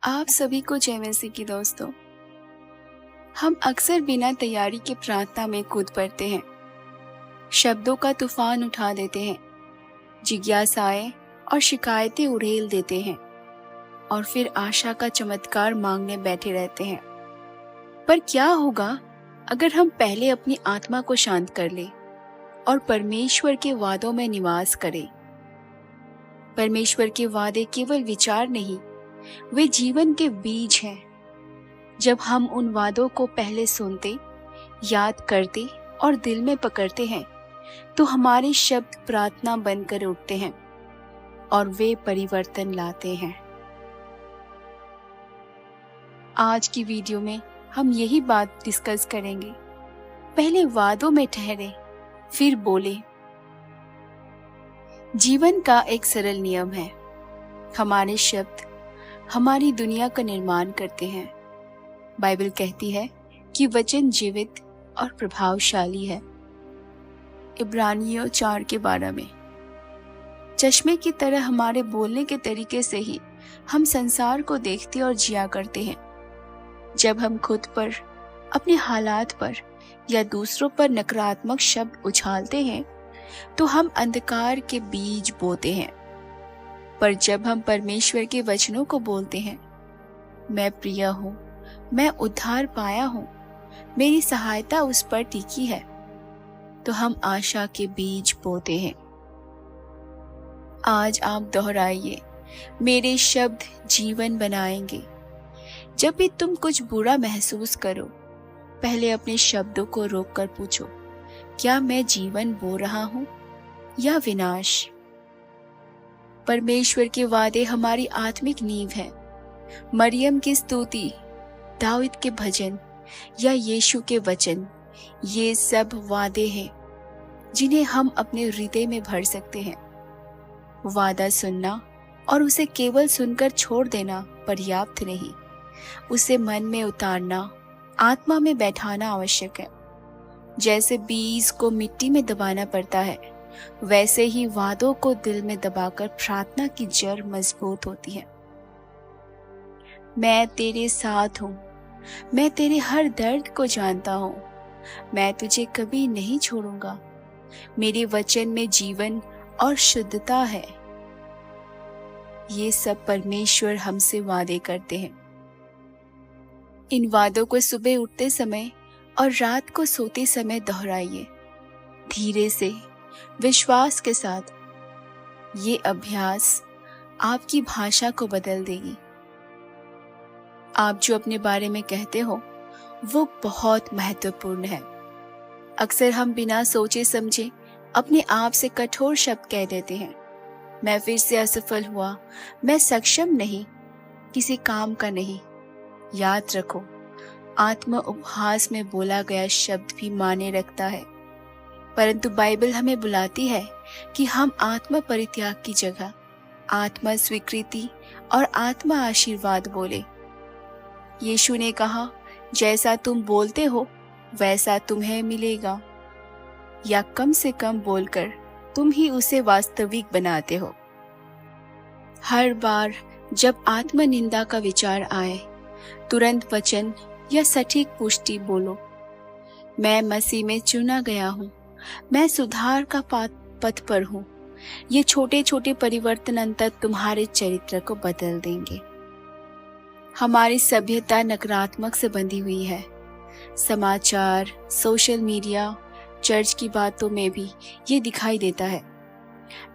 आप सभी को जय मसीह की दोस्तों। हम अक्सर बिना तैयारी के प्रार्थना में कूद पड़ते हैं, शब्दों का तूफान उठा देते हैं, जिज्ञासाएं और शिकायतें उड़ेल देते हैं और फिर आशा का चमत्कार मांगने बैठे रहते हैं। पर क्या होगा अगर हम पहले अपनी आत्मा को शांत कर लें और परमेश्वर के वादों में निवास करें? परमेश्वर के वादे केवल विचार नहीं, वे जीवन के बीज हैं। जब हम उन वादों को पहले सुनते, याद करते और दिल में पकड़ते हैं, तो हमारे शब्द प्रार्थना बनकर उठते हैं और वे परिवर्तन लाते हैं। आज की वीडियो में हम यही बात डिस्कस करेंगे। पहले वादों में ठहरे, फिर बोले। जीवन का एक सरल नियम है, हमारे शब्द हमारी दुनिया का निर्माण करते हैं। बाइबल कहती है कि वचन जीवित और प्रभावशाली है। इब्रानियों 4:12 में चश्मे की तरह हमारे बोलने के तरीके से ही हम संसार को देखते और जिया करते हैं। जब हम खुद पर, अपने हालात पर या दूसरों पर नकारात्मक शब्द उछालते हैं, तो हम अंधकार के बीज बोते हैं। पर जब हम परमेश्वर के वचनों को बोलते हैं, मैं प्रिय हूँ, मैं उद्धार पाया हूँ, मेरी सहायता उस पर टिकी है, तो हम आशा के बीज बोते हैं। आज आप दोहराइए, मेरे शब्द जीवन बनाएंगे। जब भी तुम कुछ बुरा महसूस करो, पहले अपने शब्दों को रोककर पूछो, क्या मैं जीवन बो रहा हूँ या विनाश? परमेश्वर के वादे हमारी आत्मिक नींव है। मरियम की स्तुति, दाऊद के भजन या यीशु के वचन, ये सब वादे हैं जिन्हें हम अपने हृदय में भर सकते हैं। वादा सुनना और उसे केवल सुनकर छोड़ देना पर्याप्त नहीं, उसे मन में उतारना, आत्मा में बैठाना आवश्यक है। जैसे बीज को मिट्टी में दबाना पड़ता है, वैसे ही वादों को दिल में दबाकर प्रार्थना की जड़ मजबूत होती है। मैं तेरे साथ हूँ, मैं तेरे हर दर्द को जानता हूँ, मैं तुझे कभी नहीं छोड़ूंगा। मेरे वचन में जीवन और शुद्धता है। ये सब परमेश्वर हमसे वादे करते हैं। इन वादों को सुबह उठते समय और रात को सोते समय दोहराइए, धीरे से, विश्वास के साथ। ये अभ्यास आपकी भाषा को बदल देगी। आप जो अपने बारे में कहते हो, वो बहुत महत्वपूर्ण है। अक्सर हम बिना सोचे समझे अपने आप से कठोर शब्द कह देते हैं। मैं फिर से असफल हुआ, मैं सक्षम नहीं, किसी काम का नहीं। याद रखो, आत्म उपहास में बोला गया शब्द भी माने रखता है, परंतु बाइबल हमें बुलाती है कि हम आत्मा परित्याग की जगह आत्मा स्वीकृति और आत्मा आशीर्वाद बोले। यीशु ने कहा, जैसा तुम बोलते हो वैसा तुम्हें मिलेगा, या कम से कम बोलकर तुम ही उसे वास्तविक बनाते हो। हर बार जब आत्म निंदा का विचार आए, तुरंत वचन या सटीक पुष्टि बोलो, मैं मसीह में चुना गया हूँ, मैं सुधार का पथ पर हूँ। ये छोटे छोटे परिवर्तन अंतर तुम्हारे चरित्र को बदल देंगे। हमारी सभ्यता नकारात्मक से बंधी हुई है। समाचार, सोशल मीडिया, चर्च की बातों में भी ये दिखाई देता है।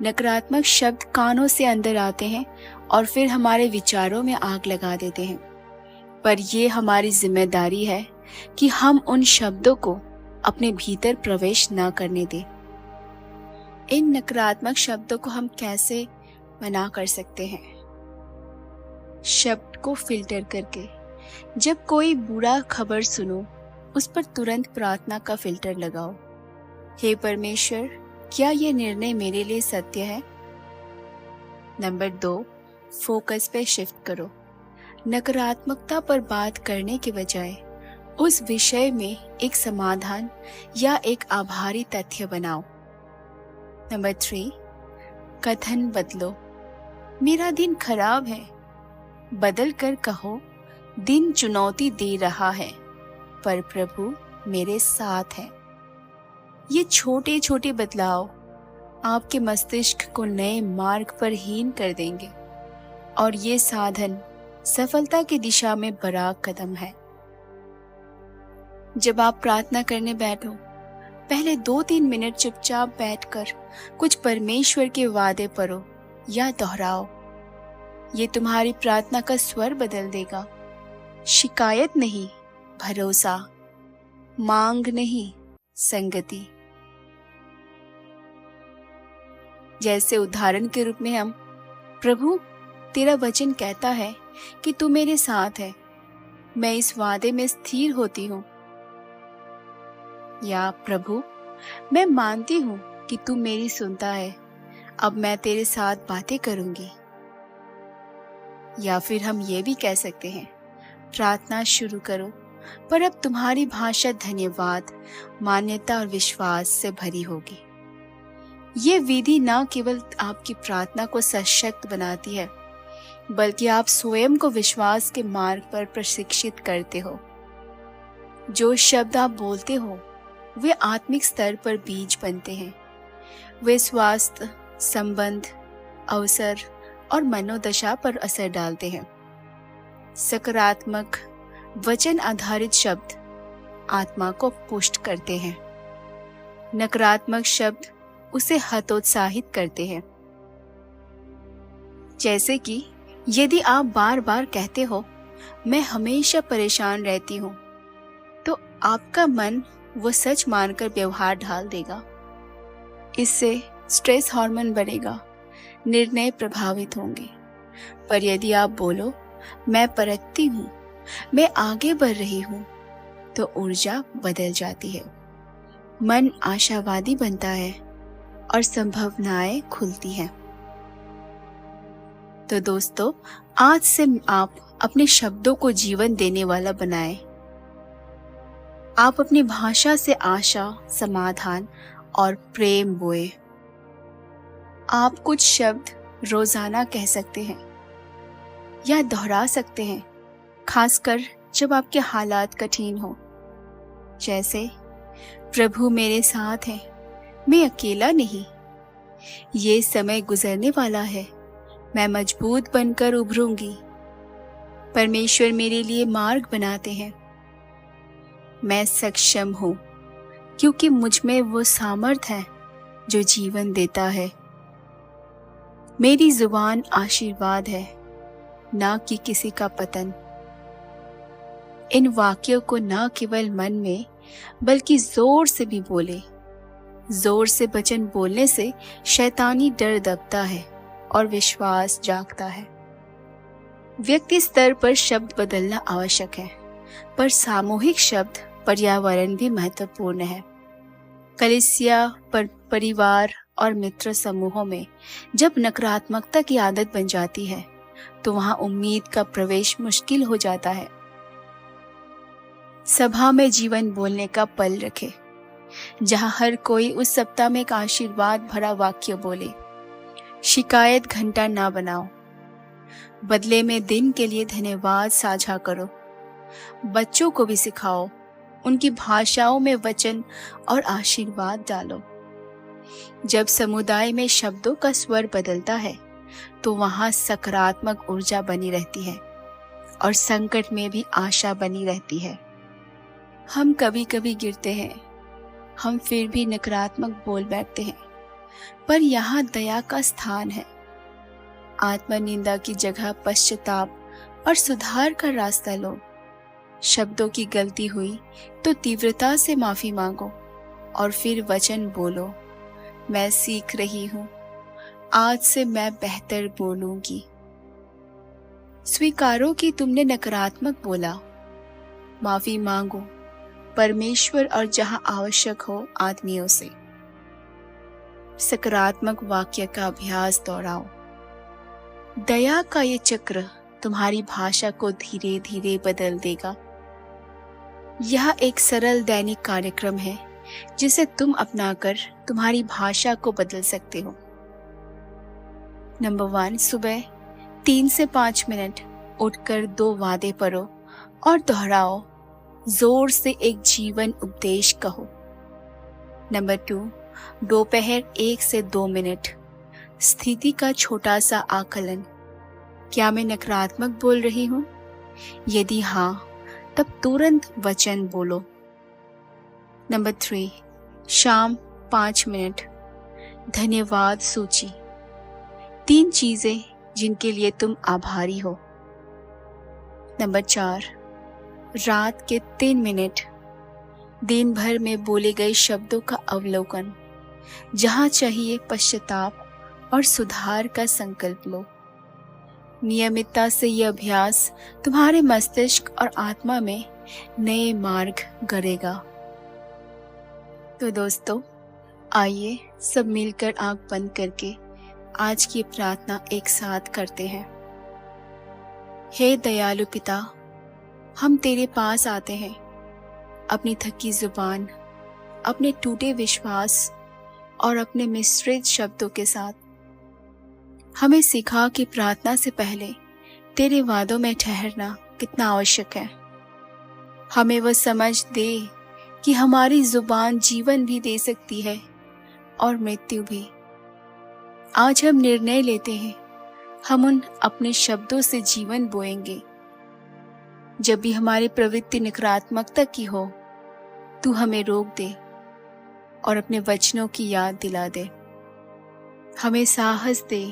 नकारात्मक शब्द कानों से अंदर आते हैं और फिर हमारे विचारों में आग लगा देते हैं। पर ये हमारी जिम्मेदारी है कि हम उन शब्दों को अपने भीतर प्रवेश ना करने दें। इन नकारात्मक शब्दों को हम कैसे मना कर सकते हैं? शब्द को फिल्टर करके। जब कोई बुरा खबर सुनो, उस पर तुरंत प्रार्थना का फिल्टर लगाओ। हे परमेश्वर, क्या यह निर्णय मेरे लिए सत्य है? नंबर 2, फोकस पे शिफ्ट करो। नकारात्मकता पर बात करने के बजाय उस विषय में एक समाधान या एक आभारी तथ्य बनाओ। नंबर 3, कथन बदलो। मेरा दिन खराब है, बदल कर कहो, दिन चुनौती दे रहा है, पर प्रभु मेरे साथ है। ये छोटे छोटे बदलाव आपके मस्तिष्क को नए मार्ग पर हीन कर देंगे और ये साधन सफलता की दिशा में बड़ा कदम है। जब आप प्रार्थना करने बैठो, पहले 2-3 मिनट चुपचाप बैठकर कुछ परमेश्वर के वादे पढ़ो या दोहराओ। ये तुम्हारी प्रार्थना का स्वर बदल देगा। शिकायत नहीं, भरोसा, मांग नहीं, संगति। जैसे उदाहरण के रूप में हम, प्रभु तेरा वचन कहता है कि तू मेरे साथ है, मैं इस वादे में स्थिर होती हूँ। या प्रभु मैं मानती हूँ कि तू मेरी सुनता है, अब मैं तेरे साथ बातें करूंगी। या फिर हम ये भी कह सकते हैं, प्रार्थना शुरू करो, पर अब तुम्हारी भाषा धन्यवाद, मान्यता और विश्वास से भरी होगी। ये विधि न केवल आपकी प्रार्थना को सशक्त बनाती है, बल्कि आप स्वयं को विश्वास के मार्ग पर प्रशिक्षित करते हो। जो शब्द आप बोलते हो वे आत्मिक स्तर पर बीज बनते हैं। वे स्वास्थ्य, संबंध, अवसर और मनोदशा पर असर डालते हैं। सकारात्मक वचन आधारित शब्द आत्मा को पुष्ट करते हैं, नकारात्मक शब्द उसे हतोत्साहित करते हैं। जैसे कि यदि आप बार बार कहते हो मैं हमेशा परेशान रहती हूँ, तो आपका मन वो सच मानकर व्यवहार ढाल देगा। इससे स्ट्रेस हार्मोन बढ़ेगा, निर्णय प्रभावित होंगे। पर यदि आप बोलो मैं परखती हूँ, मैं आगे बढ़ रही हूँ, तो ऊर्जा बदल जाती है, मन आशावादी बनता है और संभावनाएं खुलती हैं। तो दोस्तों, आज से आप अपने शब्दों को जीवन देने वाला बनाएं। आप अपनी भाषा से आशा, समाधान और प्रेम बोए। आप कुछ शब्द रोजाना कह सकते हैं या दोहरा सकते हैं, खासकर जब आपके हालात कठिन हो। जैसे प्रभु मेरे साथ है, मैं अकेला नहीं, ये समय गुजरने वाला है, मैं मजबूत बनकर उभरूंगी, परमेश्वर मेरे लिए मार्ग बनाते हैं, मैं सक्षम हूँ क्योंकि मुझ में वो सामर्थ है जो जीवन देता है, मेरी जुबान आशीर्वाद है ना कि किसी का पतन। इन वाक्यों को न केवल मन में बल्कि जोर से भी बोले। जोर से वचन बोलने से शैतानी डर दबता है और विश्वास जागता है। व्यक्ति स्तर पर शब्द बदलना आवश्यक है, पर सामूहिक शब्द पर्यावरण भी महत्वपूर्ण है। कलीसिया पर परिवार और मित्र समूहों में जब नकारात्मकता की आदत बन जाती है, तो वहां उम्मीद का प्रवेश मुश्किल हो जाता है। सभा में जीवन बोलने का पल रखे, जहां हर कोई उस सप्ताह में एक आशीर्वाद भरा वाक्य बोले। शिकायत घंटा ना बनाओ, बदले में दिन के लिए धन्यवाद साझा करो। बच्चों को भी सिखाओ, उनकी भाषाओं में वचन और आशीर्वाद डालो। जब समुदाय में शब्दों का स्वर बदलता है, तो वहां सकारात्मक ऊर्जा बनी रहती है और संकट में भी आशा बनी रहती है। हम कभी कभी गिरते हैं, हम फिर भी नकारात्मक बोल बैठते हैं, पर यहाँ दया का स्थान है। आत्मनिंदा की जगह पश्चाताप और सुधार का रास्ता लो। शब्दों की गलती हुई तो तीव्रता से माफी मांगो और फिर वचन बोलो, मैं सीख रही हूँ, आज से मैं बेहतर बोलूंगी। स्वीकारो कि तुमने नकारात्मक बोला, माफी मांगो परमेश्वर और जहां आवश्यक हो आदमियों से। सकारात्मक वाक्य का अभ्यास दोहराओ। दया का ये चक्र तुम्हारी भाषा को धीरे धीरे बदल देगा। यह एक सरल दैनिक कार्यक्रम है जिसे तुम अपनाकर तुम्हारी भाषा को बदल सकते हो। नंबर 1, सुबह 3 से 5 मिनट उठकर 2 वादे पढ़ो और दोहराओ। जोर से एक जीवन उपदेश कहो। नंबर 2, दोपहर 1 से 2 मिनट स्थिति का छोटा सा आकलन। क्या मैं नकारात्मक बोल रही हूँ? यदि हाँ, तब तुरंत वचन बोलो। नंबर 3, शाम 5 मिनट धन्यवाद सूची। 3 चीजें जिनके लिए तुम आभारी हो। नंबर 4, रात के 3 मिनट दिन भर में बोले गए शब्दों का अवलोकन। जहां चाहिए पश्चाताप और सुधार का संकल्प लो। नियमितता से यह अभ्यास तुम्हारे मस्तिष्क और आत्मा में नए मार्ग गढ़ेगा। तो दोस्तों, आइए सब मिलकर आंख बंद करके आज की प्रार्थना एक साथ करते हैं। हे दयालु पिता, हम तेरे पास आते हैं अपनी थकी जुबान, अपने टूटे विश्वास और अपने मिश्रित शब्दों के साथ। हमें सिखा कि प्रार्थना से पहले तेरे वादों में ठहरना कितना आवश्यक है। हमें वह समझ दे कि हमारी जुबान जीवन भी दे सकती है और मृत्यु भी। आज हम निर्णय लेते हैं, हम उन अपने शब्दों से जीवन बोएंगे। जब भी हमारी प्रवृत्ति नकारात्मकता की हो, तू हमें रोक दे और अपने वचनों की याद दिला दे। हमें साहस दे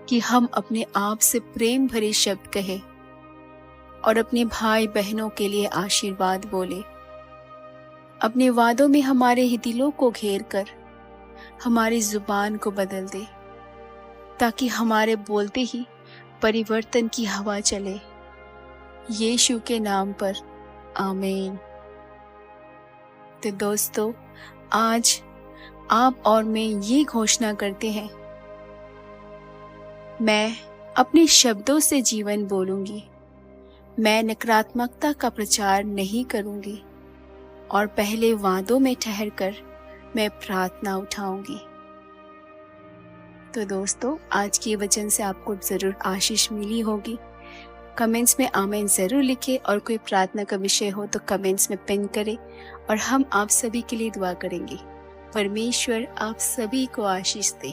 कि हम अपने आप से प्रेम भरे शब्द कहें और अपने भाई बहनों के लिए आशीर्वाद बोले। अपने वादों में हमारे दिलों को घेर कर हमारी जुबान को बदल दे, ताकि हमारे बोलते ही परिवर्तन की हवा चले। यीशु के नाम पर आमीन। तो दोस्तों, आज आप और मैं ये घोषणा करते हैं, मैं अपने शब्दों से जीवन बोलूंगी। मैं नकारात्मकता का प्रचार नहीं करूंगी और पहले वादों में ठहरकर मैं प्रार्थना उठाऊंगी। तो दोस्तों, आज के वचन से आपको जरूर आशीष मिली होगी। कमेंट्स में आमीन जरूर लिखें और कोई प्रार्थना का विषय हो तो कमेंट्स में पिन करें और हम आप सभी के लिए दुआ करेंगे। परमेश्वर आप सभी को आशीष दे।